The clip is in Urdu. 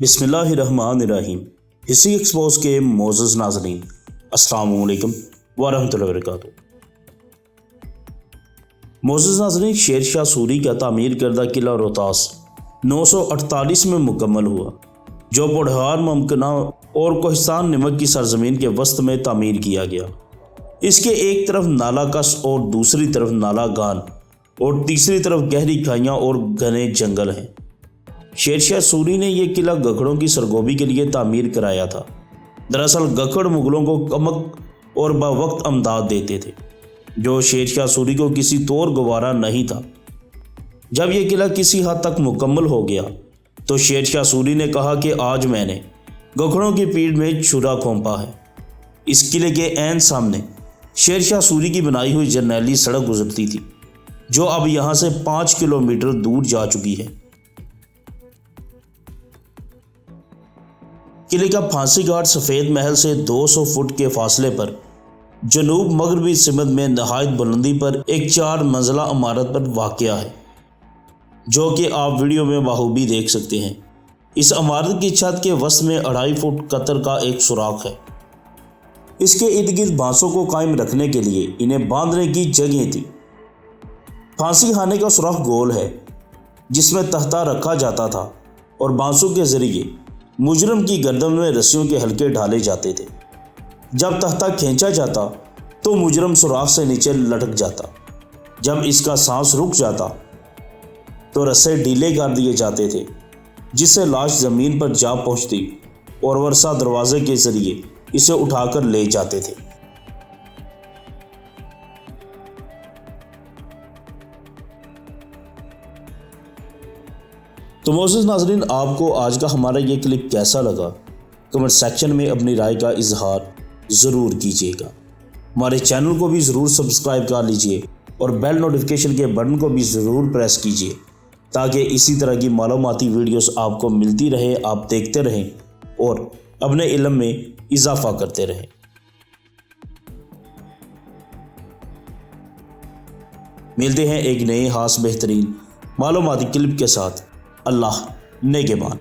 بسم اللہ الرحمن الرحیم۔ ہسٹری ایکسپوز کے معزز ناظرین، السلام علیکم ورحمۃ اللہ وبرکاتہ۔ معزز ناظرین، شیر شاہ سوری کا تعمیر کردہ قلعہ روہتاس 948 میں مکمل ہوا، جو پوڑھار ممکنہ اور کوہستان نمک کی سرزمین کے وسط میں تعمیر کیا گیا۔ اس کے ایک طرف نالا کس اور دوسری طرف نالا گان اور تیسری طرف گہری کھائیاں اور گھنے جنگل ہیں۔ شیر شاہ سوری نے یہ قلعہ گکھڑوں کی سرگوبی کے لیے تعمیر کرایا تھا۔ دراصل گکھڑ مغلوں کو کمک اور بوقت امداد دیتے تھے، جو شیر شاہ سوری کو کسی طور گوارا نہیں تھا۔ جب یہ قلعہ کسی حد تک مکمل ہو گیا تو شیر شاہ سوری نے کہا کہ آج میں نے گکھڑوں کی پیٹھ میں چھرا کھونپا ہے۔ اس قلعے کے عین سامنے شیر شاہ سوری کی بنائی ہوئی جرنیلی سڑک گزرتی تھی، جو اب یہاں سے 5 کلومیٹر دور جا چکی ہے۔ قلعے کا پھانسی گھاٹ سفید محل سے 200 فٹ کے فاصلے پر جنوب مغربی سمت میں نہایت بلندی پر ایک 4 منزلہ عمارت پر واقع ہے، جو کہ آپ ویڈیو میں بخوبی دیکھ سکتے ہیں۔ اس عمارت کی چھت کے وسط میں 2.5 فٹ قطر کا ایک سوراخ ہے۔ اس کے ارد گرد بانسوں کو قائم رکھنے کے لیے انہیں باندھنے کی جگہیں تھی۔ پھانسی خانے کا سوراخ گول ہے، جس میں تختہ رکھا جاتا تھا اور بانسوں کے ذریعے مجرم کی گردن میں رسیوں کے حلقے ڈالے جاتے تھے۔ جب تختہ کھینچا جاتا تو مجرم سوراخ سے نیچے لٹک جاتا۔ جب اس کا سانس رک جاتا تو رسے ڈھیلے کر دیے جاتے تھے، جس سے لاش زمین پر جا پہنچتی اور ورثہ دروازے کے ذریعے اسے اٹھا کر لے جاتے تھے۔ تو معزز ناظرین، آپ کو آج کا ہمارا یہ کلپ کیسا لگا؟ کمنٹ سیکشن میں اپنی رائے کا اظہار ضرور کیجیے گا۔ ہمارے چینل کو بھی ضرور سبسکرائب کر لیجیے اور بیل نوٹیفیکیشن کے بٹن کو بھی ضرور پریس کیجیے، تاکہ اسی طرح کی معلوماتی ویڈیوز آپ کو ملتی رہے، آپ دیکھتے رہیں اور اپنے علم میں اضافہ کرتے رہیں۔ ملتے ہیں ایک نئے خاص بہترین معلوماتی کلپ کے ساتھ۔ اللہ نگہبان۔